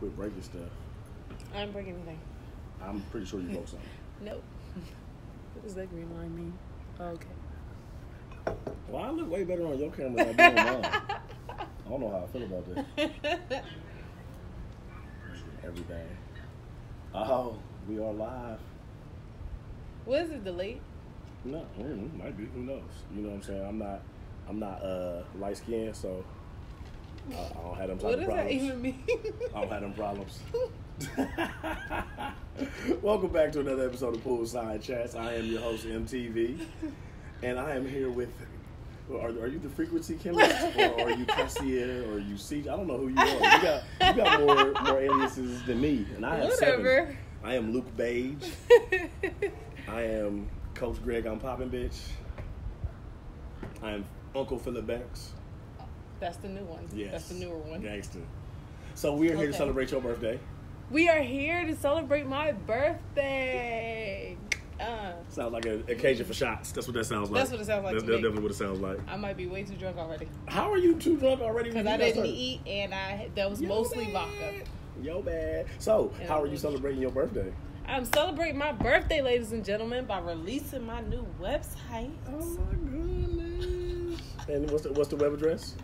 quit breaking stuff. I didn't break anything. I'm pretty sure you broke something. Nope. What does that green line mean? Oh, okay. Well, I look way better on your camera than I do on mine. I don't know how I feel about that. Everything. Oh, we are live. What is it, delayed? No, might be. Who knows? You know what I'm saying? I'm not light skinned, so I don't have them type of problems. What does that even mean? I don't have them problems. Welcome back to another episode of Poolside Chats. I am your host, MTV, and I am here with. Are you the frequency chemist, or are you Cassia, or you C? I don't know who you are. You got more aliases than me, and I have Whatever. 7. I am Luke Beige. I am Coach Greg. I'm popping, bitch. I am Uncle Philip Banks. That's the new one. Yes, that's the newer one. Gangster. So we are here to celebrate your birthday. We are here to celebrate my birthday. Sounds like an occasion for shots. That's what that sounds like. That's what it sounds like. That's definitely what it sounds like. I might be way too drunk already. How are you too drunk already? Because I didn't eat, and that was mostly vodka. Yo, bad. So, how are you celebrating your birthday? I'm celebrating my birthday, ladies and gentlemen, by releasing my new website. Oh my goodness! And what's the web address?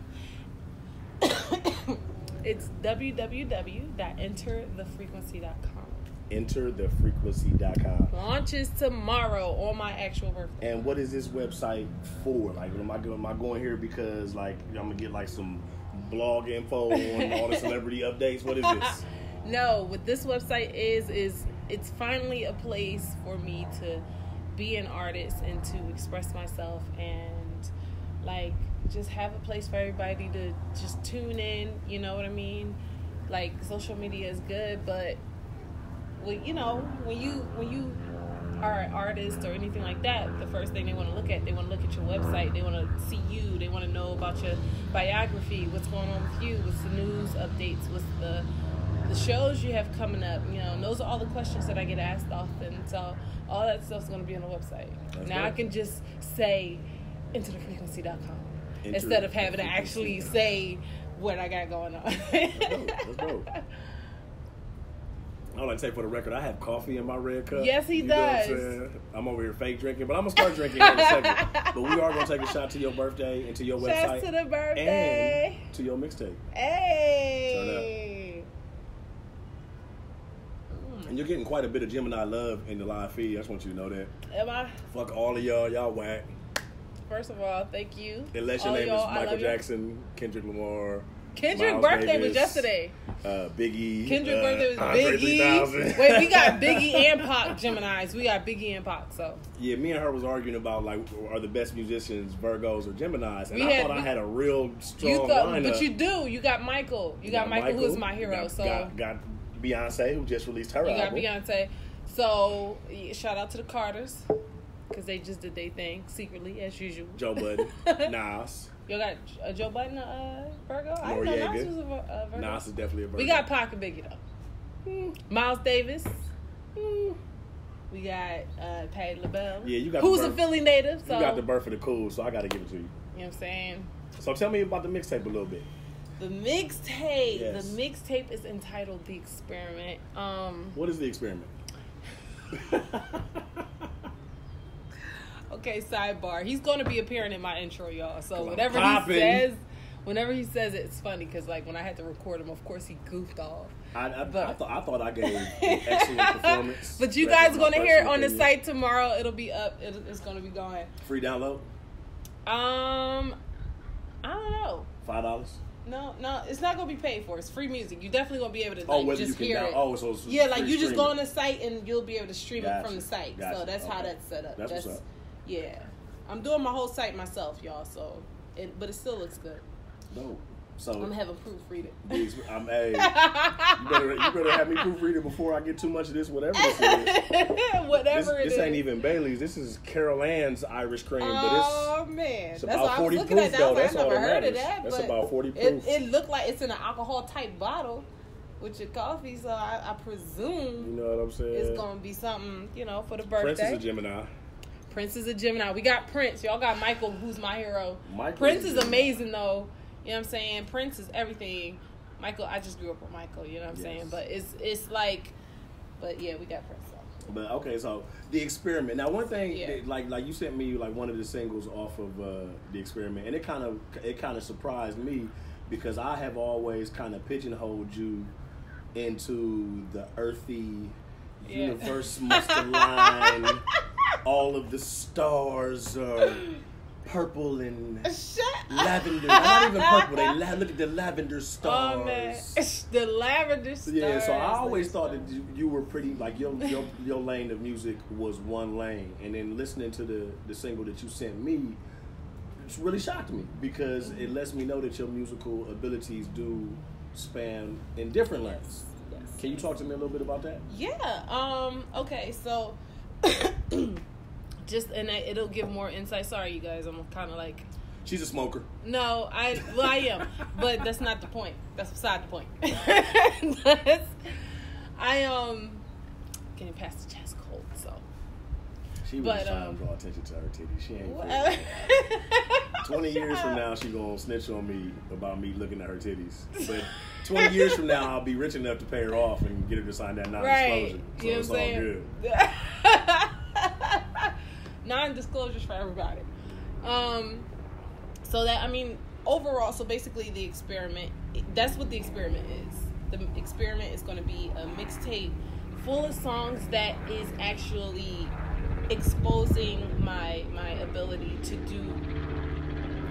It's www.enterthefrequency.com. Enterthefrequency.com. Launches tomorrow on my actual birthday. And what is this website for? Like, am I going here because like I'm gonna get like some blog info on all the celebrity updates? What is this? No, what this website is it's finally a place for me to be an artist and to express myself and like just have a place for everybody to just tune in. You know what I mean? Like social media is good, but when you are an artist or anything like that, the first thing they want to look at your website. They want to see you. They want to know about your biography, what's going on with you, what's the news updates, what's the shows you have coming up. You know, and those are all the questions that I get asked often. So all that stuff's going to be on the website. That's now good. I can just say enterthefrequency.com instead of having to actually say what I got going on. Let's go. I would like to say for the record, I have coffee in my red cup. Yes, he you know does. What I'm saying? I'm over here fake drinking, but I'm going to start drinking in a second. But we are going to take a shot to your birthday and to your website. Shots to the birthday. And to your mixtape. Hey. And you're getting quite a bit of Gemini love in the live feed. I just want you to know that. Am I? Fuck all of y'all. Y'all whack. First of all, thank you. Unless your name is Michael Jackson, Kendrick Lamar. Kendrick's birthday was yesterday. Biggie. Kendrick's birthday was Andre Biggie. 3000. Wait, we got Biggie and Pac Geminis. We got Biggie and Pac, so. Yeah, me and her was arguing about, like, are the best musicians Virgos or Geminis? And I thought I had a real strong lineup. But you do. You got Michael. You got Michael, who is my hero. Got Beyonce, who just released her album. You got Beyonce. So, shout out to the Carters. Because they just did their thing secretly, as usual. Joe Budden. Nas. You got Joe Budden, Virgo? I Noriega. didn't know Nas was a Virgo. Nas is definitely a Virgo. We got Pac and Biggie, though. Miles Davis. We got Patti LaBelle. Yeah, you got who's a Philly native. So. You got the birth of the cool, so I got to give it to you. You know what I'm saying? So tell me about the mixtape a little bit. The mixtape. Yes. The mixtape is entitled The Experiment. What is The Experiment? Okay, sidebar. He's going to be appearing in my intro, y'all. So whenever he says it, it's funny because like when I had to record him, of course he goofed off. I thought I gave an excellent performance. But you guys are going to hear it on the site tomorrow. It'll be up. It's going to be going. Free download? I don't know. $5? No, it's not going to be paid for. It's free music. You're definitely going to be able to just hear it. Oh, so it's yeah, like you just streaming. go on the site and you'll be able to stream it from the site. Gotcha. So that's how that's set up. That's what's up. Yeah. I'm doing my whole site myself, y'all, but it still looks good. Dope. So I'm having proofread it. You better have me proofread it before I get too much of this, whatever this is. This ain't even Bailey's. This is Carol Ann's Irish cream. Oh, man. It's That's about what 40 I was looking proof, at. though. That's all I never that heard of matters. that. That's but about 40 proof. It looked like it's in an alcohol-type bottle with your coffee, so I presume you know what I'm saying? It's going to be something, for the birthday. Prince is a Gemini. Prince is a Gemini. We got Prince. Y'all got Michael, who's my hero. Prince is amazing, though. You know what I'm saying? Prince is everything. Michael, I just grew up with Michael, you know what I'm Yes. saying? But it's like, but yeah, we got Prince. But okay, so The Experiment. Now, one thing, Yeah. like you sent me like one of the singles off of The Experiment, and it kind of surprised me because I have always kind of pigeonholed you into the earthy, universe must align, all of the stars are purple and lavender. Not even purple. Look at the lavender stars. Oh man, the lavender stars. Yeah, so I always thought that you were pretty like your lane of music was one lane, and then listening to the single that you sent me, it's really shocked me because it lets me know that your musical abilities do span in different lanes. Yes. Can you talk to me a little bit about that? Yeah. Okay. So, it'll give more insight. Sorry, you guys. I'm kind of like. She's a smoker. No, I am, but that's not the point. That's beside the point. Getting past the chest cold, so. She was trying to draw attention to her titties. She ain't. 20 years from now, she gonna snitch on me about me looking at her titties. But 20 years from now, I'll be rich enough to pay her off and get her to sign that non-disclosure. Right. So You know it's what I'm all saying? good. Non-disclosures for everybody. So that, I mean, overall, so basically The Experiment, that's what The Experiment is. The Experiment is going to be a mixtape full of songs that is actually exposing my ability to do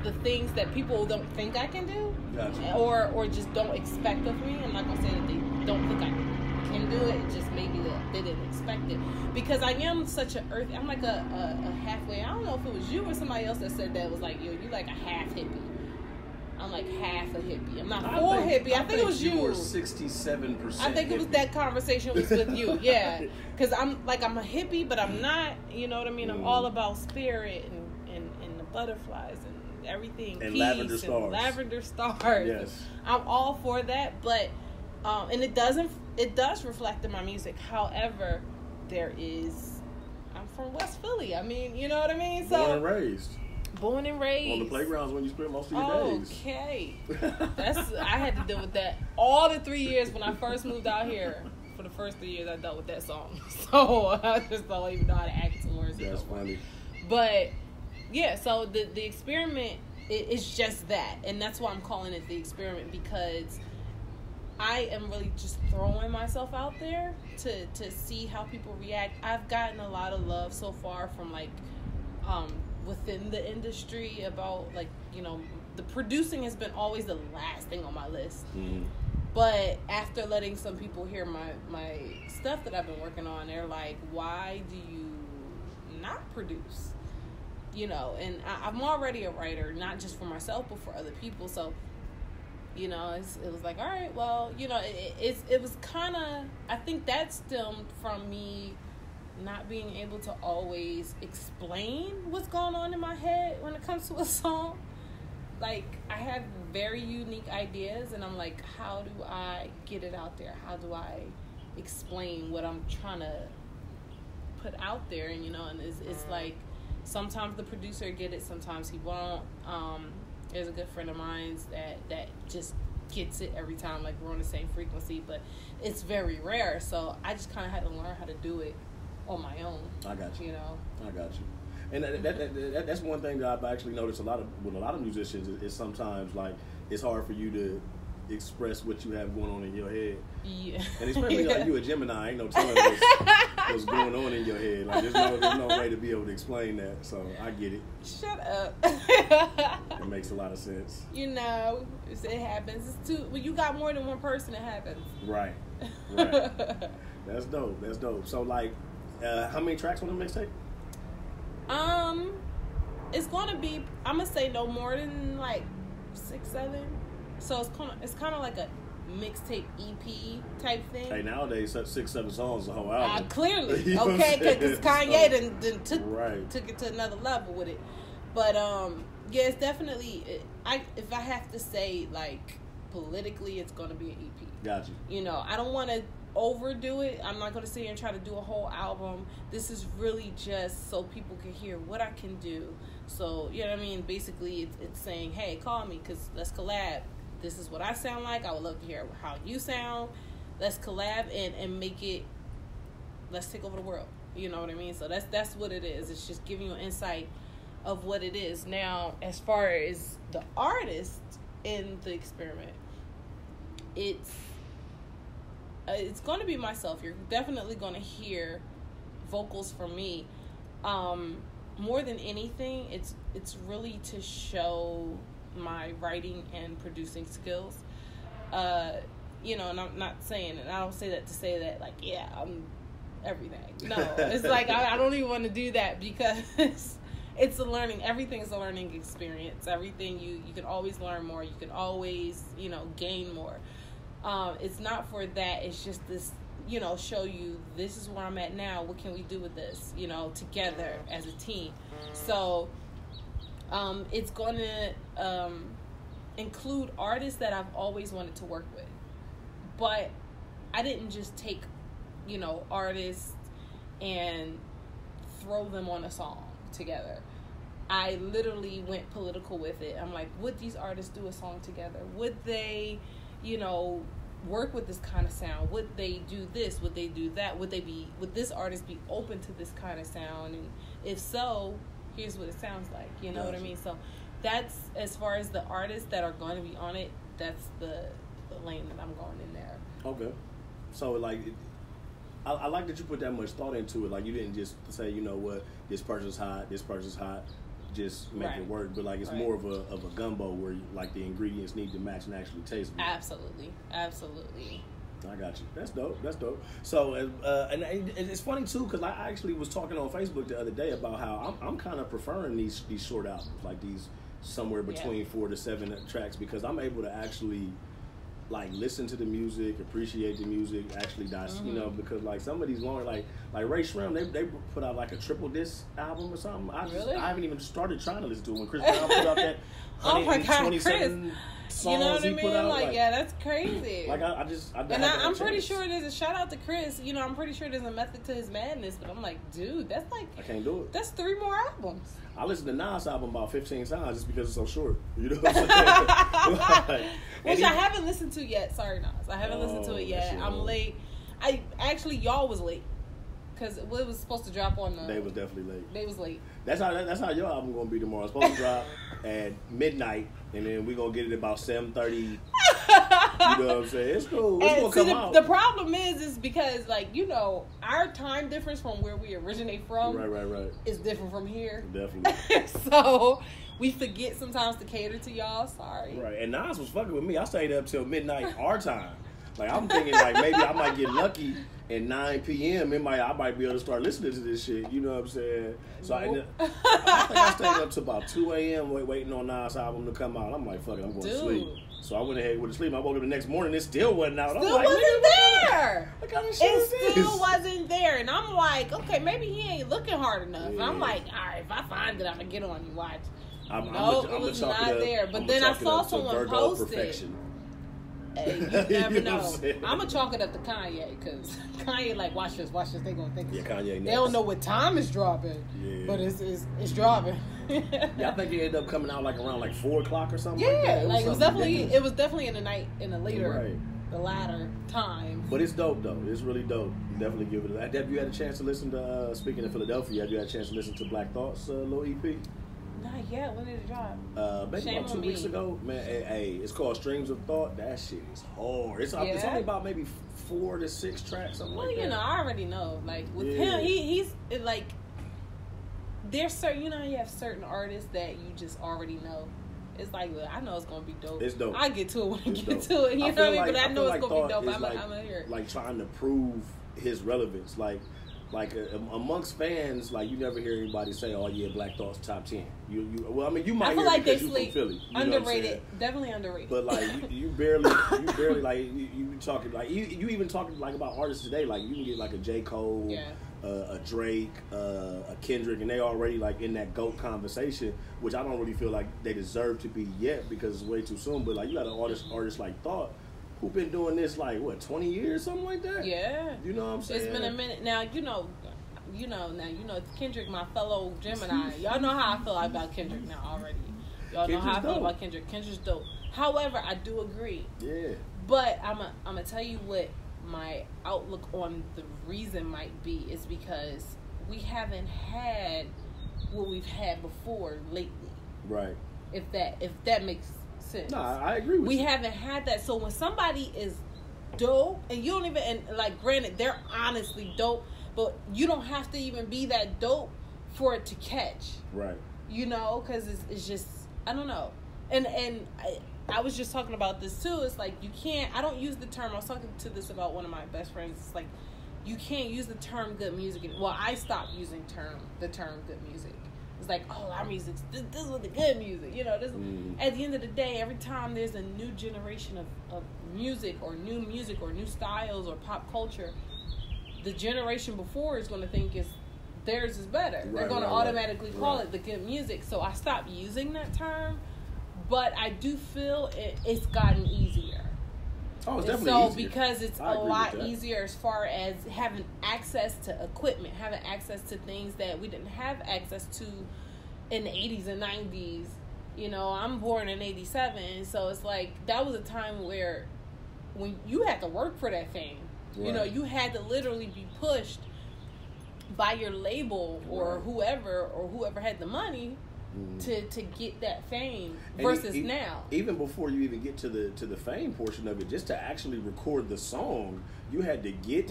the things that people don't think I can do. Gotcha. Or just don't expect of me. I'm not going to say that they don't think I can do it, just maybe that they didn't expect it. Because I am such an earthy, I'm like a halfway, I don't know if it was you or somebody else that said that, was like, yo, you like a half hippie. I'm like half a hippie. I'm not full hippie. I think it was you. You were 67%. I think it was that conversation was with you. Yeah. Because I'm a hippie, but I'm not, you know what I mean? I'm all about spirit and the butterflies and everything. And peace lavender stars. And lavender stars. Yes. I'm all for that, but, and it does reflect in my music. However, I'm from West Philly. I mean, you know what I mean? So Born and raised. On the playgrounds when you spent most of your days. Okay. I had to deal with that all the 3 years when I first moved out here. For the first 3 years, I dealt with that song. So I just don't even know how to act some words. That's funny. But yeah, so the experiment is just that, and that's why I'm calling it The Experiment, because I am really just throwing myself out there to see how people react. I've gotten a lot of love so far from like within the industry about like, you know, the producing has been always the last thing on my list. Mm-hmm. But after letting some people hear my stuff that I've been working on, they're like, why do you not produce? You know, and I'm already a writer, not just for myself, but for other people. So, you know, it was like, all right, well, you know, it was kind of, I think that stemmed from me not being able to always explain what's going on in my head when it comes to a song. Like, I have very unique ideas, and I'm like, how do I get it out there? How do I explain what I'm trying to put out there? And, you know, and it's like, sometimes the producer get it, sometimes he won't. There's a good friend of mine that just gets it every time, like we're on the same frequency, but it's very rare. So I just kind of had to learn how to do it on my own. I got you. You know, I got you. And that's one thing that I've actually noticed with a lot of musicians is sometimes like it's hard for you to express what you have going on in your head. Yeah. And especially like you a Gemini, ain't no telling what's going on in your head. Like there's no way to be able to explain that. So I get it. Shut up. It makes a lot of sense. You know, it happens. It's when you got more than one person, it happens. Right. That's dope. So like, how many tracks on the mixtape? It's gonna be, I'm gonna say no more than like 6, 7. So it's kind of like a mixtape EP type thing. Hey, nowadays 6, 7 songs is a whole album. Clearly, You know okay, because Kanye so, took it to another level with it. But yeah, it's definitely. If I have to say, like politically, it's gonna be an EP. Got you. You know, I don't want to overdo it. I'm not gonna sit here and try to do a whole album. This is really just so people can hear what I can do. So, you know what I mean? Basically, it's saying, hey, call me because let's collab. this is what I sound like. I would love to hear how you sound. Let's collab and make it. Let's take over the world. You know what I mean? So that's what it is. It's just giving you an insight of what it is. Now, as far as the artist in the experiment, it's going to be myself. You're definitely going to hear vocals from me. More than anything, it's really to show my writing and producing skills. And I'm not saying, and I don't say that to say that, like, yeah, I'm everything. No, it's like, I don't even want to do that, because it's a learning. Everything is a learning experience. Everything, you can always learn more. You can always, gain more. It's not for that. It's just this, show you, this is where I'm at now. What can we do with this, together as a team? So, it's going to include artists that I've always wanted to work with. But I didn't just take, artists and throw them on a song together. I literally went political with it. I'm like, would these artists do a song together? Would they, work with this kind of sound? Would they do this? Would they do that? Would this artist be open to this kind of sound? And if so, here's what it sounds like. You know what I mean? So that's, as far as the artists that are going to be on it, that's the lane that I'm going in there. Okay. So, like, I like that you put that much thought into it. Like, you didn't just say, you know what, this person's hot, just make it work. But, like, it's more of a gumbo where, like, the ingredients need to match and actually taste good. Absolutely. I got you. That's dope. So, and it's funny, too, because I actually was talking on Facebook the other day about how I'm kind of preferring these short albums, like these somewhere between 4 to 7 tracks, because I'm able to actually, like, listen to the music, appreciate the music, actually because, like, some of these long, like Ray Shrimp, they put out like a triple disc album or something. I haven't even started trying to listen to it. When Chris Brown put out that 127 songs, you know what I mean? Put out, like, yeah, that's crazy. Like, I'm pretty sure there's a shout out to Chris. I'm pretty sure there's a method to his madness, but I'm like, dude, that's like, I can't do it. That's 3 more albums. I listened to Nas' album about 15 times just because it's so short. You know what I'm saying? Which I haven't listened to yet. Sorry, Nas. I haven't listened to it yet. I'm late. Y'all was late. Because it was supposed to drop on the... They was definitely late. They was late. That's how your album going to be tomorrow. It's supposed to drop at midnight, and then we're going to get it about 7:30. You know what I'm saying? It's cool. It's going to come out. The problem is because, like, our time difference from where we originate from right. is different from here. Definitely. So, we forget sometimes to cater to y'all. Sorry. Right. And Nas was fucking with me. I stayed up till midnight our time. Like, I'm thinking, like, maybe I might get lucky at 9 p.m. I might be able to start listening to this shit. You know what I'm saying? So I think I stayed up to about 2 a.m. waiting on Nas' album to come out. I'm like, fuck it, I'm going to sleep. So I went ahead with the sleep. I woke up the next morning, it still wasn't out. Still wasn't there. What kind of shit is this? It still wasn't there. And I'm like, okay, maybe he ain't looking hard enough. And I'm like, all right, if I find it, I'm going to get on and watch. It was not there. But then I saw someone post it. Hey, you never know. I'm going to chalk it up to Kanye, because Kanye, like, watch this, they going to think it's Kanye next. They don't know what time it's dropping, but it's dropping. I think it ended up coming out, like, around, like, 4 o'clock or something like that. It was definitely in the night, in the latter time. But it's dope, though. It's really dope. Definitely give it a... Have you had a chance to listen to, speaking of Philadelphia, have you had a chance to listen to Black Thought's little EP? Not yet. When did it drop? Maybe about 2 weeks ago. Man, hey, it's called Streams of Thought. That shit is hard. It's only about maybe 4 to 6 tracks, something like that. I already know. Like, with him, he's like, there's certain, you have certain artists that you just already know. It's like, well, I know it's gonna be dope. It's dope. I get to it when I get to it. You know what I mean? But I know it's gonna be dope. I'm gonna hear it. Like, trying to prove his relevance. Like amongst fans, like, you never hear anybody say, "Oh yeah, Black Thought's top 10." You might hear it because you're from Philly. Underrated, definitely underrated. But like you barely like you talking like you even talking like about artists today. Like, you can get like a J. Cole, a Drake, a Kendrick, and they already like in that GOAT conversation, which I don't really feel like they deserve to be yet because it's way too soon. But like, you got an artist like Thought, who been doing this like 20 years, something like that. Yeah, you know what I'm saying. It's been a minute now. Kendrick, my fellow Gemini. Y'all know how I feel about Kendrick now already. Y'all know how I feel about Kendrick. Kendrick's dope. However, I do agree. Yeah. But I'm gonna tell you what my outlook on the reason might be is because we haven't had what we've had before lately. Right. If that makes sense. No, I agree with you. We haven't had that. So when somebody is dope, and you don't even, and like, granted, they're honestly dope, but you don't have to even be that dope for it to catch. Right. You know, because it's just, I don't know. And I was just talking about this too. It's like, you can't, I don't use the term, I was talking to this about one of my best friends. It's like, you can't use the term good music. Well, I stopped using the term good music. It's like, oh, our music, this was the good music. You know, this. At the end of the day, every time there's a new generation of music or new styles or pop culture, the generation before is going to think theirs is better. Right, they're going to automatically call it the good music. So I stopped using that term, but I do feel it's gotten easier. Oh, it's definitely easier. Because it's a lot easier as far as having access to equipment, having access to things that we didn't have access to in the 80s and 90s. You know, I'm born in 87, so it's like that was a time where when you had to work for that fame. Right. You know, you had to literally be pushed by your label or whoever had the money to get that fame versus now. Even before you even get to the fame portion of it, just to actually record the song, you had to get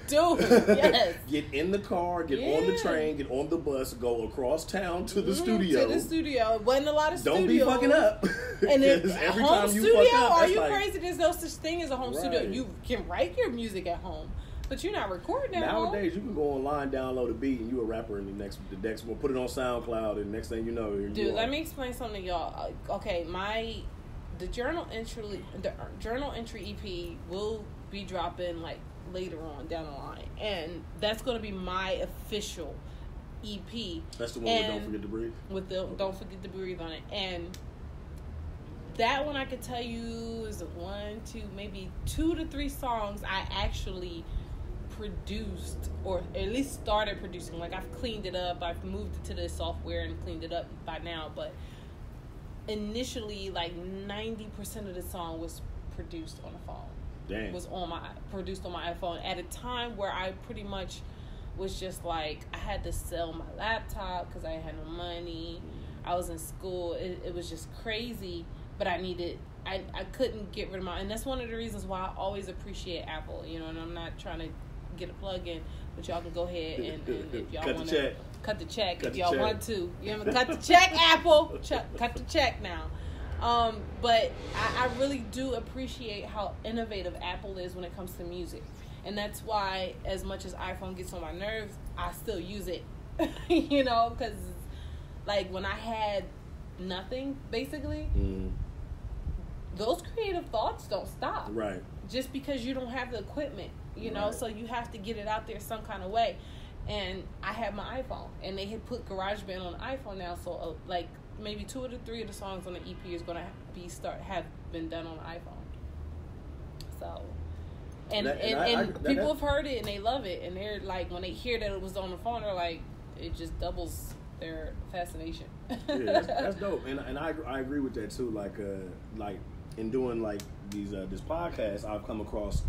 yes. get in the car, get on the train, get on the bus, go across town to the studio. To the studio. It wasn't a lot of studios. Don't be fucking up. And every home time you studio? fuck up, are you like, crazy? There's no such thing as a home studio. You can write your music at home, but you're not recording at home. Nowadays, you can go online, download a beat, and you a rapper, and the next one, put it on SoundCloud, and the next thing you know, dude, let me explain something to y'all. Okay, the journal entry EP will be dropping like later on down the line, and that's going to be my official EP. That's the one with Don't Forget to Breathe? With the Don't Forget to Breathe on it. And that one I could tell you is maybe 2 to 3 songs I actually produced, or at least started producing. Like, I've cleaned it up, I've moved it to the software and cleaned it up by now, but initially, like 90% of the song was produced on the phone. Damn. Was produced on my iPhone at a time where I pretty much was just like, I had to sell my laptop because I had no money. I was in school. It was just crazy, but I couldn't get rid of and that's one of the reasons why I always appreciate Apple, you know, and I'm not trying to get a plug in, but y'all can go ahead and if y'all want to cut the check if y'all want to. You know, cut the check, Apple. Cut the check now. But I really do appreciate how innovative Apple is when it comes to music. And that's why, as much as iPhone gets on my nerves, I still use it. You know, because, like, when I had nothing, basically, those creative thoughts don't stop. Right. Just because you don't have the equipment, you know, so you have to get it out there some kind of way. And I have my iPhone, and they had put GarageBand on the iPhone now, so, like, maybe 2 or 3 of the songs on the EP is going to have been done on the iPhone. So, and people have heard it and they love it, and they're like, when they hear that it was on the phone, they're like, it just doubles their fascination. Yeah, that's dope, and I agree with that too. Like in doing like these this podcast, I've come across.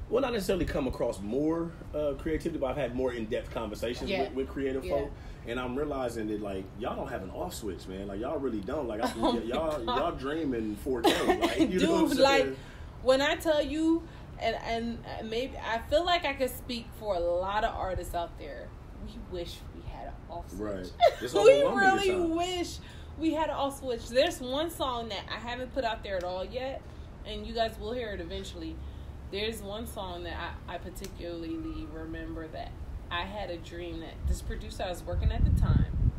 Well, not necessarily come across more creativity, but I've had more in-depth conversations with creative folk. And I'm realizing that, like, y'all don't have an off switch, man. Like, y'all really don't. Like, y'all dream in 4K. Like, you know what I'm saying? Like, when I tell you, and maybe I feel like I could speak for a lot of artists out there. We wish we had an off switch. Right. We really wish we had an off switch. There's one song that I haven't put out there at all yet, and you guys will hear it eventually. There's one song that I particularly remember that I had a dream that this producer I was working at the time,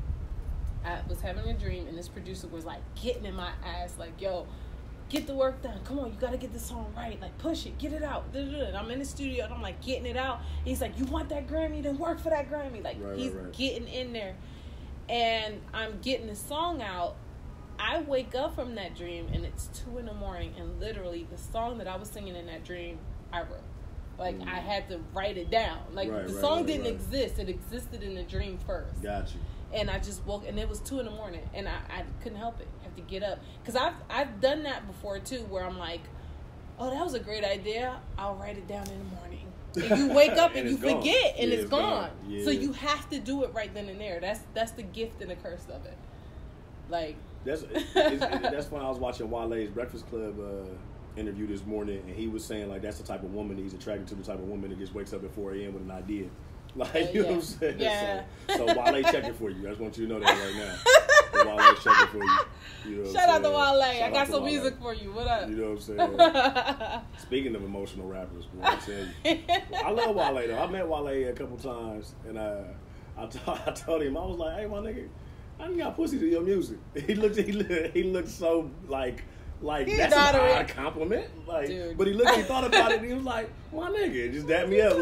I was having a dream, and this producer was like getting in my ass, like, yo, get the work done. Come on, you got to get this song right. Like, push it, get it out. And I'm in the studio, and I'm like getting it out. And he's like, you want that Grammy? Then work for that Grammy. Like, he's getting in there. And I'm getting the song out. I wake up from that dream, and it's 2 a.m, and literally the song that I was singing in that dream, I wrote. Like, I had to write it down. Like, the song didn't exist. It existed in the dream first. Got you. And I just woke, and it was 2 a.m, and I couldn't help it. I have to get up because I've done that before too, where I'm like, oh, that was a great idea. I'll write it down in the morning. And you wake up and you forget, and it's gone. Yeah. So you have to do it right then and there. That's the gift and the curse of it. Like that's when I was watching Wale's Breakfast Club interview this morning, and he was saying like that's the type of woman he's attracted to, the type of woman that just wakes up at 4 a.m. with an idea. Like, you know what I'm saying? Yeah. So Wale checking for you. I just want you to know that right now. Wale checking for you. You know Shout out to Wale. I got some music for you. What up? You know what I'm saying? Speaking of emotional rappers, boy, I tell you. I love Wale, though. I met Wale a couple times, and I told him, I was like, hey, my nigga, I ain't got pussy to your music. He looked so like that's not an odd compliment. Like, dude. But he thought about it, and he was like, my nigga, just dapped me up.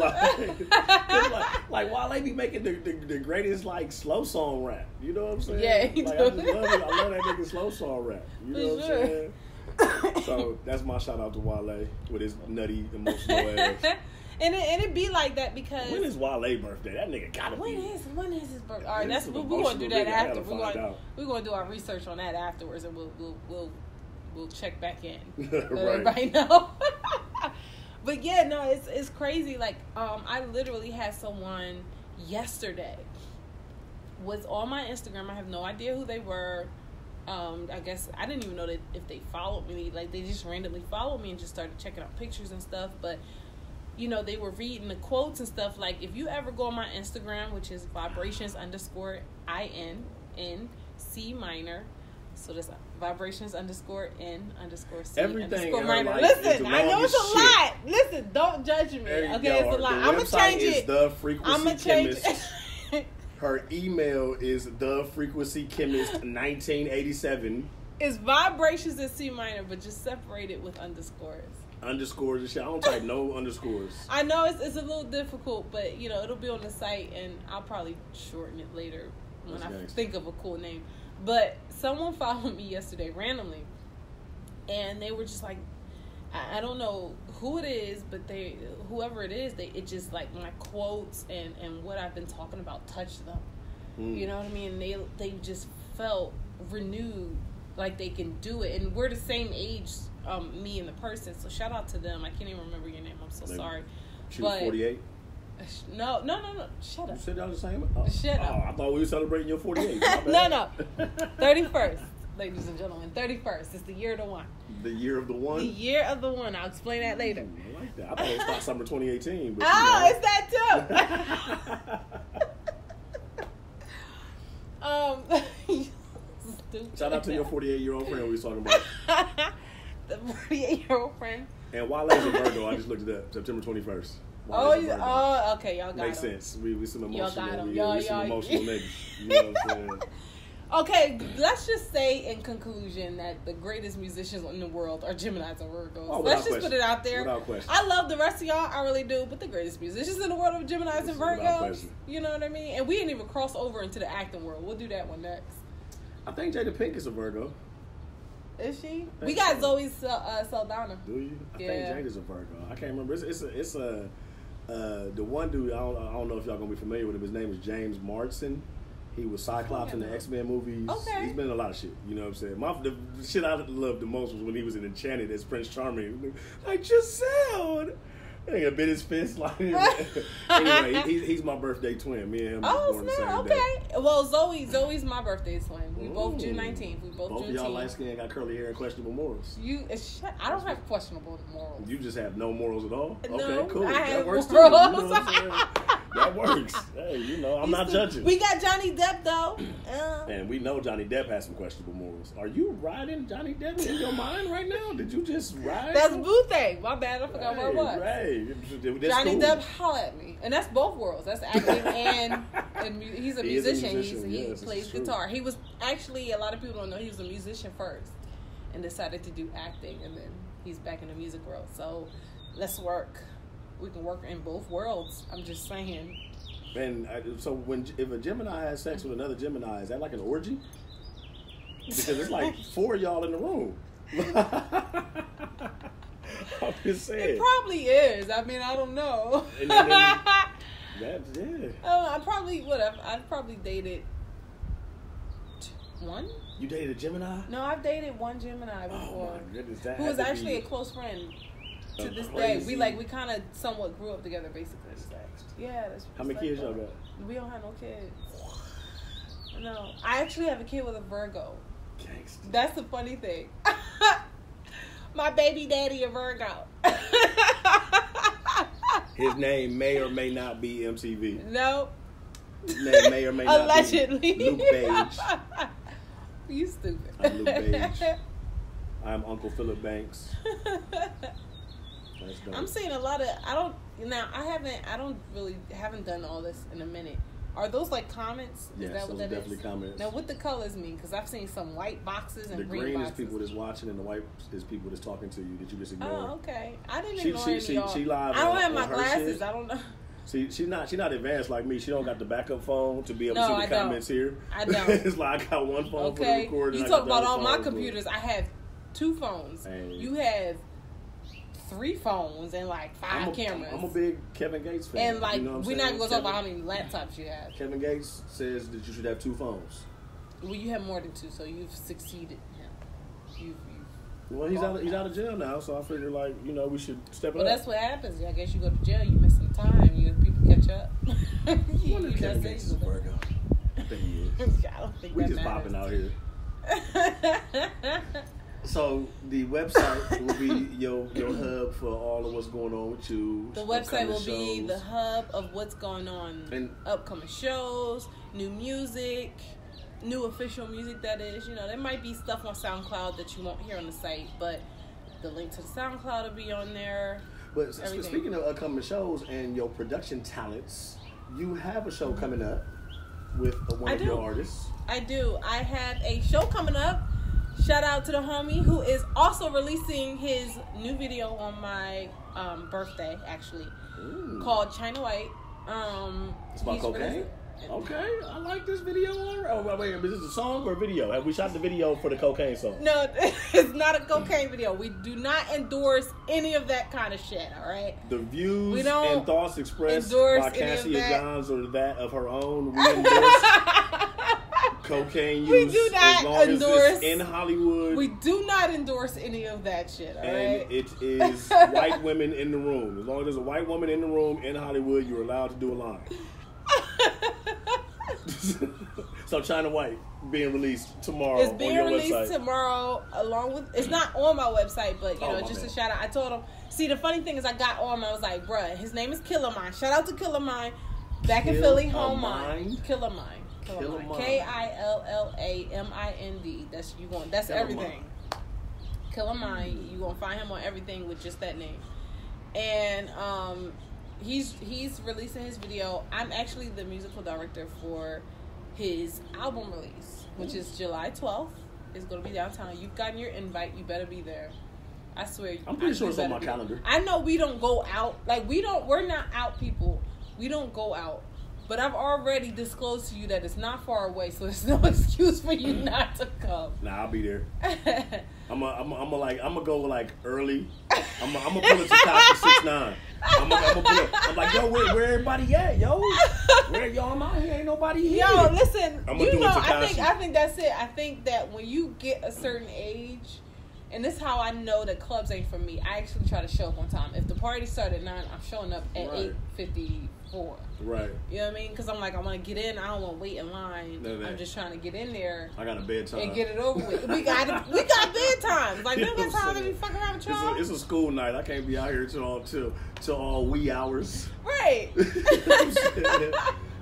Like Wale be making the greatest, like, slow song rap. You know what I'm saying? Yeah, he like, I just love it. I love that nigga slow song rap. You know what I'm saying? So that's my shout out to Wale with his nutty, emotional ass. And it be like that because when is Wale's birthday? That nigga gotta be. When is his birthday? All right, we're gonna do that after. We're gonna do our research on that afterwards, and we'll check back in. Let everybody know. But yeah, no, it's crazy. Like, I literally had someone yesterday was on my Instagram. I have no idea who they were. I guess I didn't even know that if they followed me. Like, they just randomly followed me and just started checking out pictures and stuff. But you know, they were reading the quotes and stuff. Like, if you ever go on my Instagram, which is vibrations_IN in C minor. So that's vibrations_N_C minor. Listen, I know it's a lot. Listen, don't judge me. Okay, it's a lot. I'm gonna change it. The frequency chemist. Her email is thefrequencychemist1987. It's vibrations in C minor, but just separate it with underscores. Underscores and shit. I don't type no underscores. I know it's a little difficult, but you know it'll be on the site, and I'll probably shorten it later when I think of a cool name. But someone followed me yesterday randomly, and they were just like, I don't know who it is, but whoever it is, it just like my quotes and what I've been talking about touched them. You know what I mean? They just felt renewed, like they can do it, and we're the same age. Me and the person, so shout out to them. I can't even remember your name. I'm so sorry. She was 48? No. Shut up. You said y'all the same? Shut up. I thought we were celebrating your 48. No. 31st, ladies and gentlemen. 31st. It's the year of the one. The year of the one? The year of the one. I'll explain that later. I like that. I thought it was about summer 2018. But it's that too. Stupid. Shout out to your 48-year-old friend we was talking about. The 48-year-old friend. And Wale's a Virgo. I just looked it up. September 21st. Okay, y'all got Makes him. sense. We some emotional. Y'all We some emotional niggas. You know what I'm saying? Okay, let's just say in conclusion that the greatest musicians in the world are Geminis and Virgos. Let's just put it out there. Without question. I love the rest of y'all, I really do, but the greatest musicians in the world are Geminis and Virgos. You know what I mean? And we didn't even cross over into the acting world. We'll do that one next. I think Jada Pink is a Virgo. Is she? We got Zoe Saldana. Do you? I think Jada's a Virgo. I can't remember. It's the one dude. I don't know if y'all gonna be familiar with him. His name is James Marsden. He was Cyclops in the X-Men movies. Okay. He's been in a lot of shit. You know what I'm saying? The shit I loved the most was when he was in Enchanted as Prince Charming. Like, Giselle. That nigga bit his fist. Like, anyway, he's my birthday twin. Me and him was born the same day. Well, Zoe's my birthday twin. We both June 19th. We both of y'all light skin, got curly hair and questionable morals. I don't have questionable morals. You just have no morals at all? No, okay, cool. That works too. You know what I'm saying? That works. Hey, you know, I'm not judging. We got Johnny Depp, though. And we know Johnny Depp has some questionable morals. Are you riding Johnny Depp in your mind right now? Did you just ride? That's Boo Thing. My bad. I forgot where it was. Right. Johnny Depp, holla at me. And that's both worlds. That's acting and he's a musician. He plays guitar. He was actually, a lot of people don't know, he was a musician first and decided to do acting, and then he's back in the music world. So let's work. We can work in both worlds. I'm just saying. And so if a Gemini has sex with another Gemini, is that like an orgy? Because it's like 4 of y'all in the room. I'm just saying. It probably is. I mean, I don't know. I'd probably dated One? You dated a Gemini? No, I've dated one Gemini before. Oh my goodness, that who was actually a close friend to this day. We kind of somewhat grew up together, basically. Yeah. How many kids y'all got? We don't have no kids. No, I actually have a kid with a Virgo. Gangsta. That's the funny thing. My baby daddy a Virgo. His name may or may not be MTV. No. His name may or may not Allegedly. be Luke Page. You stupid. I'm Luke Page. I'm Uncle Philip Banks. I'm seeing a lot of. I haven't done all this in a minute. Are those like comments? Yes, is that what those that definitely is? comments. Now, what the colors mean? Because I've seen some white boxes and the green boxes. boxes. Is people that's watching, and the white is people that's talking to you. Did you just ignore? Oh, okay. I didn't ignore any she y'all. live. I don't have my her glasses. shit. I don't know. See, she's not advanced like me. She don't got the backup phone to be able to see the comments here. I don't. It's like I got one phone for the recording. You talk about all my computers. I have 2 phones. And you have 3 phones and like 5 cameras. I'm a big Kevin Gates fan. And like, you know we're not going to talk about how many laptops you have. Kevin Gates says that you should have 2 phones. Well, you have more than 2, so you've succeeded him. Well, he's out of jail now, so I figure like, we should step it up. Well, that's what happens. I guess you go to jail, you miss some time, people catch up. I wonder if Kevin Gates is a Virgo. I think he is. I don't think we that just matters. popping out here. So the website will be your hub for all of what's going on with you. The website will be the hub of what's going on. And upcoming shows, new music, new official music that is. There might be stuff on SoundCloud that you won't hear on the site, but the link to the SoundCloud will be on there. But speaking of upcoming shows and your production talents, you have a show coming up with one of your artists. I do. I have a show coming up. Shout out to the homie who is also releasing his new video on my birthday, actually, called China White. It's about cocaine? Okay, I like this video. Oh, wait, is this a song or a video? Have we shot the video for the cocaine song? No, it's not a cocaine video. We do not endorse any of that kind of shit, all right? The views and thoughts expressed by Cassia Johns or that of her own, we endorse cocaine use. We do not as long endorse as it's in Hollywood. We do not endorse any of that shit, all right? And it is white women in the room. As long as there's a white woman in the room in Hollywood, you're allowed to do a line. So China White being released tomorrow. It's being on your released website. tomorrow along with. It's not on my website, but just a shout out. I told him. See, the funny thing is, I got on. I was like, bruh, his name is Killer Mind. Shout out to Killer Mind, back in Philly, home mind. Killer Mind. Killer Mind. KILLAMIND. That's you going. That's Killer everything. Mind. Killer Mind. You gonna find him on everything with just that name. And he's releasing his video. I'm actually the musical director for his album release, which is July 12th. It's going to be downtown. You've gotten your invite. You better be there. I swear. I'm pretty sure it's on my calendar. I know we don't go out. Like, we're not out people. We don't go out. But I've already disclosed to you that it's not far away, so there's no excuse for you not to come. Nah, I'll be there. I'm gonna go like early. I'm gonna pull it to Tasha 6'9". I'm gonna pull it. I'm like, yo, where everybody at, yo? Where y'all? I'm out here. Ain't nobody here. Yo, listen. I'm gonna do it to I think that's it. I think that when you get a certain age, and this is how I know that clubs ain't for me. I actually try to show up on time. If the party started at 9, I'm showing up at 8:54. Right. You know what I mean? Because I'm like, I want to get in. I don't want to wait in line. I'm just trying to get in there. I got a bedtime and get it over with. We got bedtimes. Like, we don't got time to be fucking around with y'all. It's a school night. I can't be out here till all wee hours. Right. The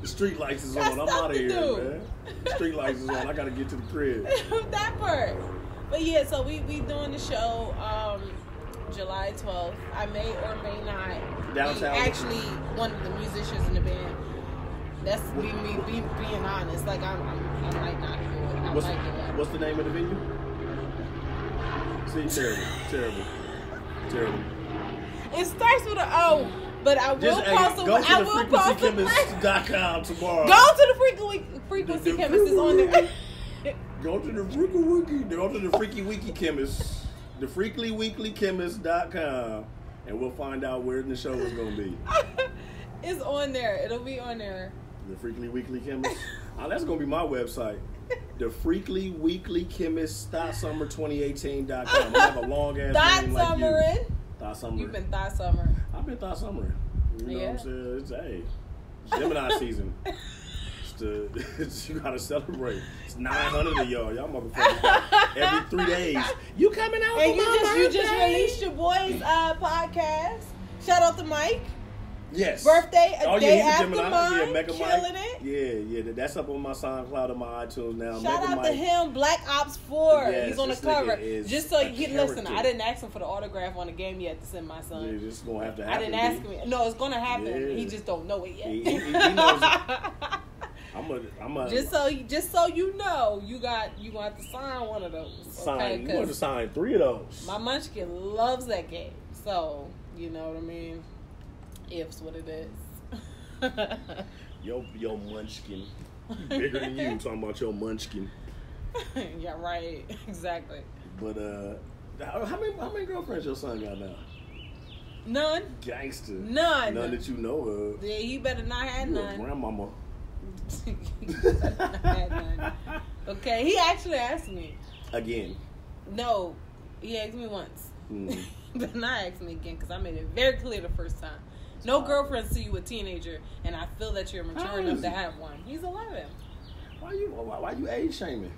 street lights is on. I'm out of here, man. The street lights is on. I gotta get to the crib. That part. But yeah, so we doing the show July 12th. I may or may not downtown. Actually, one of the musicians in the band. That's me being honest. Like I might not do it. What's the name of the venue? See, terrible. It starts with an O, but I will post it. Go to the frequencychemist.com tomorrow. Go to the Frequency Chemist. It's on there. Go to the Freaky Wiki Chemist, the freaklyweeklychemist.com, and we'll find out where the show is going to be. It's on there. It'll be on there. The Freakly Weekly Chemist. That's going to be my website. The Freakly Weekly Chemist Summer2018.com. I have a long ass name like you. Thought Summer. You've been Thought Summer. I've been Thought Summer. You know what I'm saying? It's Gemini season. You gotta celebrate. It's 900 of y'all. Y'all motherfuckers got every 3 days. You coming out? And you just released your boys' podcast. Shout out to Mike. Yes. Birthday day after Gemini. mine. Mega Killing Mike. it. Yeah. That's up on my SoundCloud and my iTunes now. Shout Mega out Mike. to him. Black Ops 4. Yes, he's on the this cover. nigga Just so is you a listen, character. I didn't ask him for the autograph on the game yet to send my son. Yeah, this is gonna have to happen. I didn't ask him. No, it's gonna happen. Yeah. He just don't know it yet. He knows it. I'm a just so you know, you gonna have to sign one of those. You want to sign 3 of those. My munchkin loves that game, so you know what I mean. If's what it is. Yo munchkin. Bigger than you talking about your munchkin. Yeah, right. Exactly. But how many girlfriends your son got now? None. Gangster. None that you know of. Yeah, he better not have You none. a grandmama. Okay, he actually asked me. Again. No, he asked me once. Mm. But not ask me again because I made it very clear the first time. No girlfriends to you a teenager, and I feel that you're mature enough to have one. He's 11. Why you age shaming?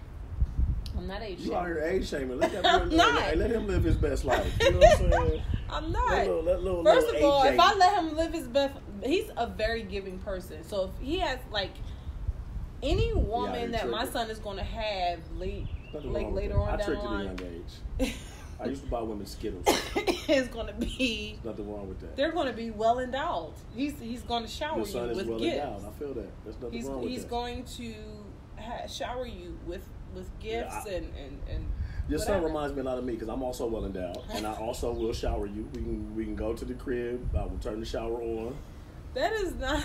I'm not age shaming. You out here age shaming. Let him live his best life. You know what I'm saying? I'm not. First of all, if I let him live his best, he's a very giving person. So if he has any woman that my son is going to have later on down the line, at a young age. I used to buy women Skittles. It's going to be nothing wrong with that. They're going to be well endowed. He's going to shower Your son you is with well gifts. Endowed. I feel that. There's nothing wrong with that. He's going to shower you with gifts and your whatever. son reminds me a lot of me because I'm also well endowed, and I also will shower you. We can go to the crib. I will turn the shower on. That is not.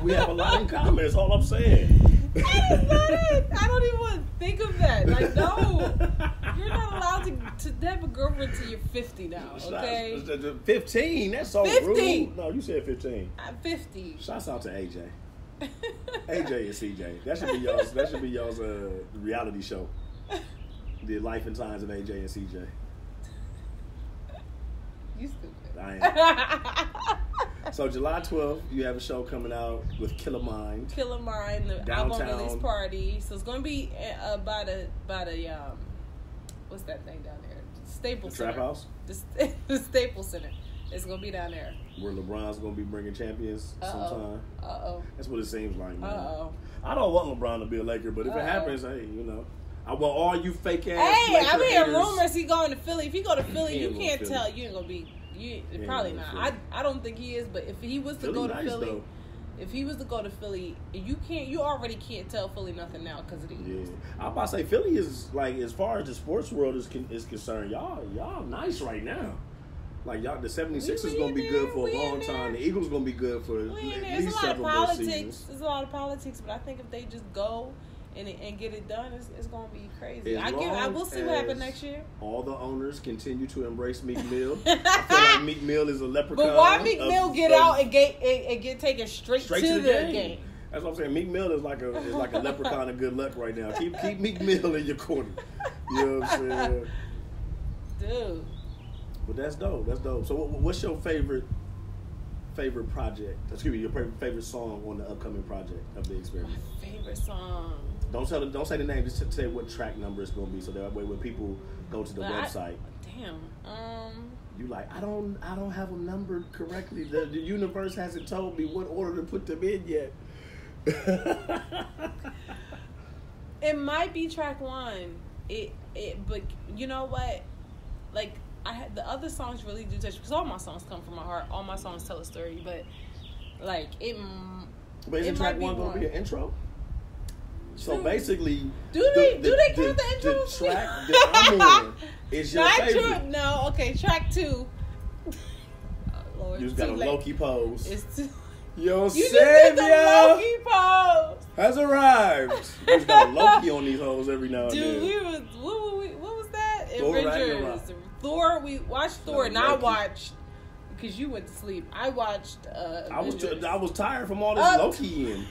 We have a lot in common. That's all I'm saying. That is not it. I don't even want to think of that. Like, no, you're not allowed to have a girlfriend till you're 50 now. Okay, 15. That's so 50. rude. No, you said 15. I'm 50. Shouts out to AJ. AJ and CJ. That should be y'all's reality show. The life and times of AJ and CJ. You stupid. I am. So July 12th, you have a show coming out with Killer Mind. Killer Mind, the Downtown. album release party. So it's going to be by the what's that thing down there? Staples Center. Trap House? The Staples Center. It's going to be down there. Where LeBron's going to be bringing champions sometime. That's what it seems like, man. I don't want LeBron to be a Laker, but if it happens, hey, you know. I want all you fake ass. Hey, Laker I'm hearing haters. rumors he going to Philly. If he go to Philly, you can't Philly. tell. You ain't gonna be. Probably not. I don't think he is. But if he was to Philly go to nice, Philly, though. if he was to go to Philly, you already can't tell Philly nothing now because of the Eagles. Yeah, I'm about to say Philly is like, as far as the sports world is concerned, y'all nice right now. Like y'all, the 76ers gonna be good for a long time. The Eagles gonna be good for at least several more seasons. There's a lot of politics, but I think if they just go and get it done, it's gonna be crazy. I will see what happens next year. All the owners continue to embrace Meek Mill. I feel like Meek Mill is a leprechaun. But why Meek Mill get out and get taken straight to the game? That's what I'm saying. Meek Mill is like a leprechaun of good luck right now. Keep Meek Mill in your corner. You know what I'm saying? Dude. But that's dope. That's dope. So what's your favorite project? Excuse me, your favorite song on the upcoming project of the experiment? My favorite song. Don't say the name. Just say what track number it's gonna be, so that way when people go to the website. You like, I don't have them numbered correctly. The universe hasn't told me what order to put them in yet. It might be track 1. But you know what? Like, the other songs really do touch, because all my songs come from my heart. All my songs tell a story, but like But isn't track 1 gonna be an intro? So basically, do they count the intro? The track that I'm on is your favorite. No, okay, track 2. Oh, Lord, You just got a Loki pose. It's too. Your You just did the savior Loki pose. has arrived. You just got a Loki on these hoes every now and then. Dude, what was that? Thor Avengers. Ragnarok. Thor. We watched Thor, and I Loki. watched because you went to sleep. I watched. I was tired from all this Loki in.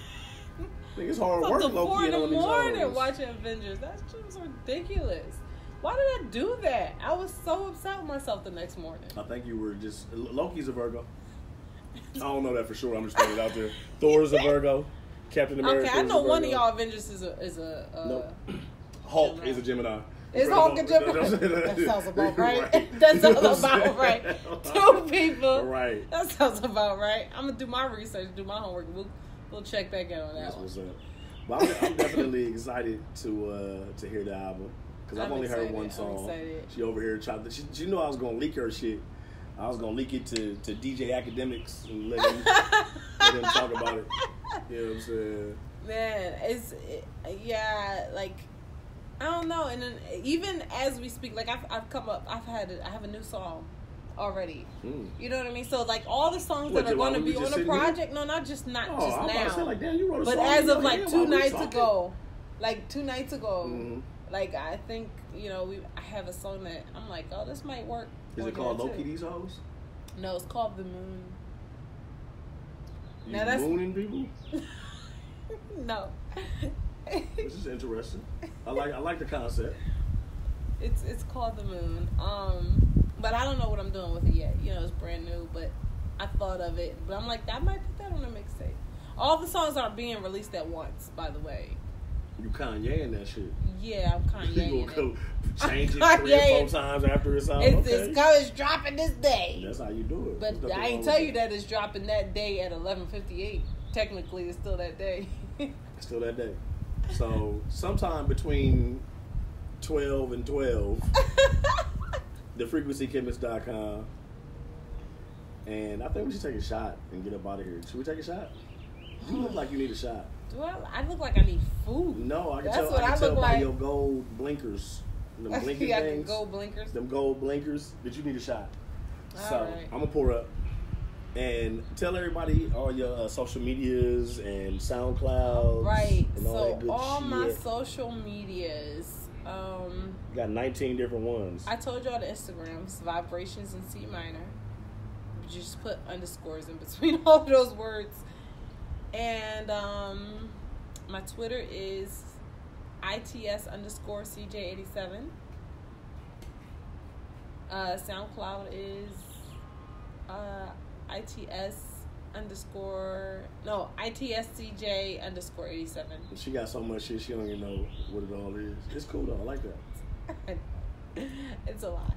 think it's hard Up work. to Low 4 key in the on these morning hoes. watching Avengers. That shit was ridiculous. Why did I do that? I was so upset with myself the next morning. I think you were just Loki's a Virgo. I don't know that for sure. I'm just throwing it out there. Thor's a Virgo. Captain America. Okay, I know is a one of Virgo. y'all Avengers is a Nope. Hulk Gemini. is a Gemini. Is Hulk a Gemini? That sounds about right. Right. That sounds about right. 2 people. Right. That sounds about right. I'm gonna do my research, do my homework. We'll check back in on that That's one. what's up. But I'm definitely excited to hear the album because I've I'm only heard excited. one I'm song. excited. She over here trying to. She knew I was gonna leak her shit. I was gonna leak it to DJ Academics and let him talk about it. You know what I'm saying? Man, yeah, like I don't know. And then even as we speak, like I have a new song already. You know what I mean? So like all the songs that are going to be on the project, no, not just now. Like, damn, you wrote a but song, as of like here, 2 nights talking? ago, like I think I have a song that I'm like, oh, this might work. Is it called Loki These Hoes? No, it's called The Moon. You Now that's mooning people? no. This is interesting. I like the concept. It's called The Moon. But I don't know what I'm doing with it yet. You know, it's brand new, but I thought of it. But I'm like, I might put that on a mixtape. All the songs aren't being released at once, by the way. You Kanye-ing that shit. Yeah, I'm Kanye. You gonna change it 3 or 4 times after it's out. It's dropping this day. That's how you do it. But I ain't tell you that it's dropping that day at 11:58. Technically, it's still that day. It's still that day. So sometime between 12 and 12, thefrequencychemist.com. And I think we should take a shot and get up out of here. Should we take a shot? You look like you need a shot. Do I look like I need food? No, I can That's tell. what I can tell look by like. your gold blinkers. Them blinking Yeah, things. gold blinkers. Them gold blinkers that you need a shot. All So right. I'm gonna pour up and tell everybody all your social medias and SoundCloud. Right. And all So that good all shit. my social medias. You got 19 different ones. I told y'all the Instagrams, Vibrations in C minor. You just put underscores in between all those words. And my Twitter is ITS_CJ87. SoundCloud is ITSCJ_87. She got so much shit she don't even know what it all is. It's cool though. I like that. It's a lot.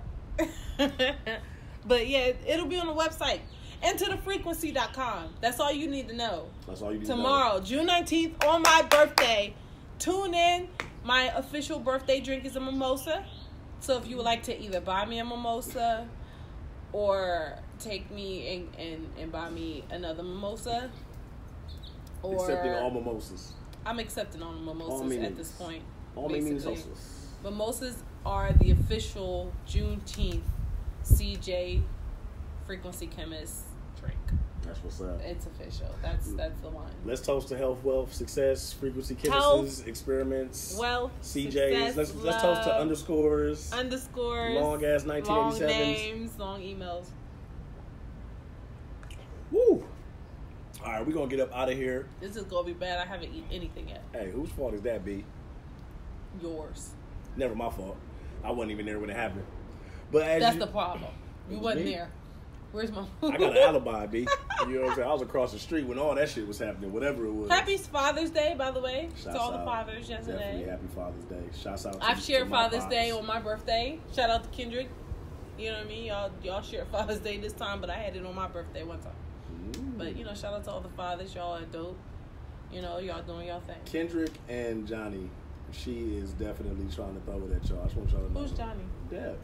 But yeah, it'll be on the website. EnterTheFrequency.com. That's all you need to know. That's all you need Tomorrow, June 19th, on my birthday. Tune in. My official birthday drink is a mimosa. So if you would like to either buy me a mimosa or take me and buy me another mimosa. Or accepting all mimosas. I'm accepting all mimosas at this point. All mimosas. Mimosas are the official Juneteenth CJ Frequency Chemist drink. That's what's up. It's official. That's the one. Let's toast to health, wealth, success, frequency chemists, Health, experiments, wealth, CJs. success, Let's toast to underscores, long ass 1987s, long names, long emails. Woo! All right, we're gonna get up out of here. This is gonna be bad. I haven't eaten anything yet. Hey, whose fault is that, B? Yours. Never my fault. I wasn't even there when it happened. But as That's the problem. You wasn't me? there. Where's my I got an alibi, B. You know what I'm saying? I was across the street when all that shit was happening, whatever it was. Happy Father's Day, by the way, Shouts to all the out. fathers yesterday. Definitely happy Father's Day. Shouts out to I've shared to my Father's pops. Day on my birthday. Shout out to Kendrick. You know what I mean? Y'all shared Father's Day this time, but I had it on my birthday one time. But, you know, shout out to all the fathers. Y'all are dope. You know, y'all doing y'all thing. Kendrick and Johnny, she is definitely trying to throw it at y'all. I just want y'all to know. Who's Johnny? Deb.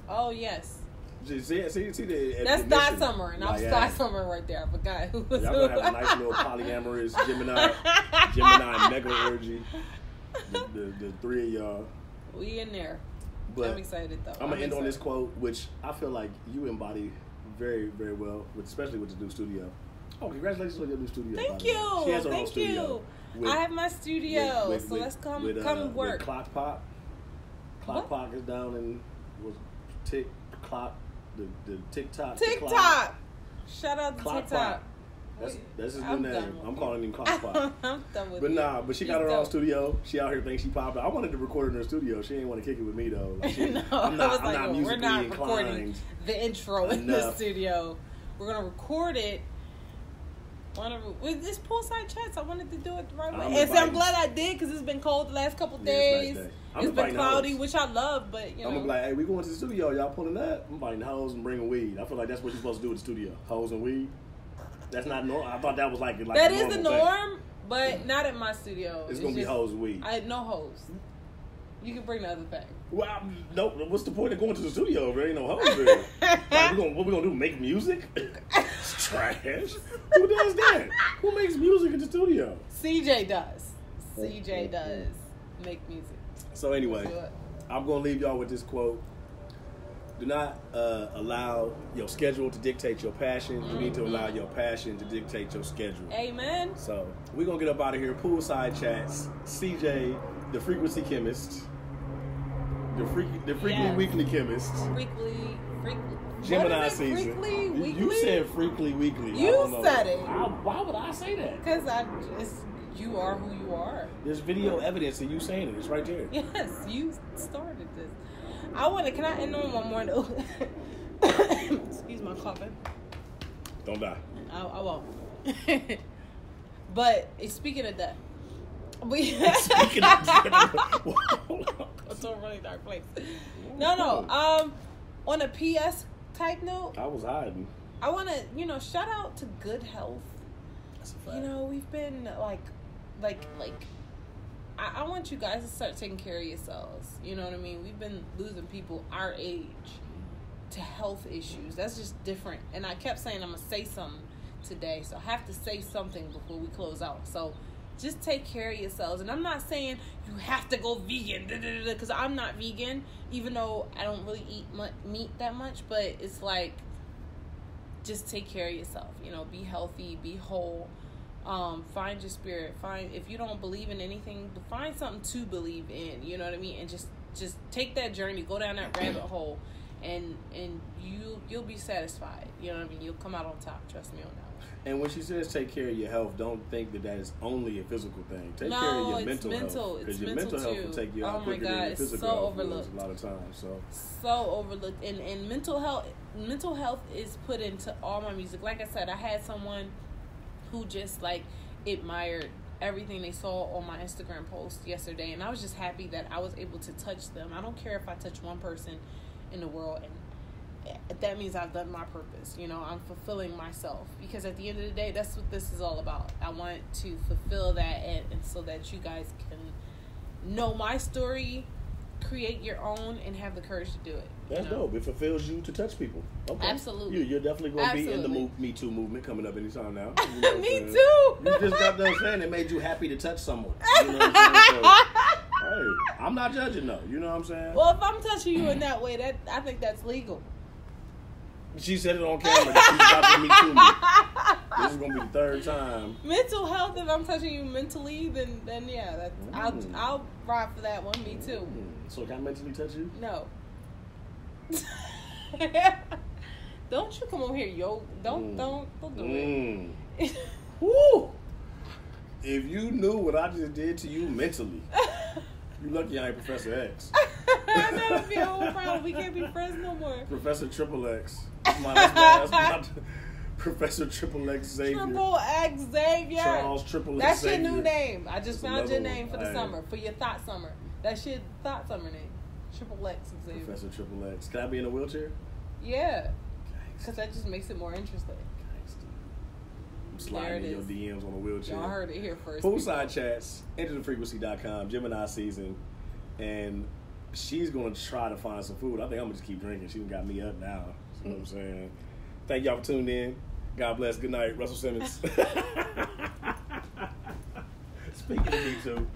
Oh, yes. See the That's Di Summer, and I'm like, Di Summer right there. I forgot who was y'all who. gonna have a nice little polyamorous Gemini mega orgy. The three of y'all. We in there. But I'm excited, though. I'm gonna end on this quote, which I feel like you embody very, very well, especially with the new studio. Oh, congratulations on your new studio. Thank by the way. you. She has her own Thank studio you. I have my studio, so let's come work. With Clock Pop. Clock Pop is down in TikTok. The TikTok. TikTok. Shout out to Clock TikTok. Pop. That's his new I'm name. done with I'm you. calling him Cockpot. I'm done with But you. nah, but she got her own studio. She out here thinks she popped. I wanted to record in her studio. She didn't want to kick it with me though. Like No, I'm not musically we're not inclined. recording the intro in the studio. We're gonna record it. With this poolside chats, I wanted to do it the right way. I'm glad I did because it's been cold the last couple days. It's been cloudy, which I love, but you know. I'm gonna be like, hey, we going to the studio. Y'all pulling up? I'm inviting hoes and bringing weed. I feel like that's what you're supposed to do at the studio. Hoes and weed. That's not normal. I thought that was like that is the norm, but not at my studio. It's gonna be hoes and weed. I had no hoes. You can bring the other thing. Well, no. What's the point of going to the studio if there ain't no hoes there? Like, what we gonna do? Make music? It's trash. Who does that? Who makes music in the studio? CJ does. CJ does make music. So anyway, I'm gonna leave y'all with this quote. Do not allow your schedule to dictate your passion. You need to allow your passion to dictate your schedule. Amen. So we're gonna get up out of here. Poolside chats. CJ, the frequency chemist. The freakly weekly chemist. Freakly. Gemini season. Freakly weekly? You said freakly weekly. You said it. Why would I say that? Because you are who you are. There's video evidence of you saying it. It's right there. Yes, you started this. Can I end on one more note? Excuse my coughing. Don't die. I won't. But speaking of that. Speaking of that. It's a really dark place. No. On a PS type note, I was hiding. I want to, shout out to Good Health. That's a fact. We've been I want you guys to start taking care of yourselves. You know what I mean? We've been losing people our age to health issues. That's just different. And I kept saying I'm going to say something today. So I have to say something before we close out. So just take care of yourselves. And I'm not saying you have to go vegan, because I'm not vegan, even though I don't really eat meat that much. But it's like, just take care of yourself. Be healthy, be whole. Find your spirit. If you don't believe in anything, find something to believe in. You know what I mean? And just take that journey. Go down that rabbit hole, and you'll be satisfied. You know what I mean? You'll come out on top. Trust me on that one. And when she says take care of your health, don't think that is only a physical thing. Take care of your mental health, because your mental health will take you out quicker than your physical health. Overlooked. A lot of times. So overlooked. And mental health is put into all my music. Like I said, I had someone who just admired everything they saw on my Instagram post yesterday, and I was just happy that I was able to touch them. I don't care if I touch one person in the world, and that means I've done my purpose. I'm fulfilling myself, because at the end of the day, that's what this is all about. I want to fulfill that, and so that you guys can know my story, create your own, and have the courage to do it. That's dope. It fulfills you to touch people. Okay. Absolutely. You're definitely going to be in the Me Too movement coming up anytime now. Me too. You just got done saying it made you happy to touch someone. You know what I'm saying? So, hey, I'm not judging though. You know what I'm saying? Well, if I'm touching you in that way, I think that's legal. She said it on camera that she's about to Me Too me. This is going to be the third time. Mental health, if I'm touching you mentally, then yeah, I'll ride for that one. Me too. So can I mentally touch you? No. Don't you come over here, yo. Don't do it. Woo! If you knew what I just did to you mentally, you lucky I ain't Professor X. That would be a whole problem. We can't be friends no more. Professor Triple X. That's my Professor Triple X Xavier. Triple X Xavier. Charles Triple X Xavier. That's your new name. I just found your name for the summer, for your thought summer. That's your thought summer name. Triple X Xavier. Professor Triple X. Can I be in a wheelchair? Yeah. Because that just makes it more interesting. I'm sliding in your DMs on a wheelchair. Y'all heard it here first. Poolside chats, enterthefrequency.com, Gemini season, and she's going to try to find some food. I think I'm going to just keep drinking. She got me up now. You know what I'm saying? Thank y'all for tuning in. God bless. Good night. Russell Simmons. Speaking of me too.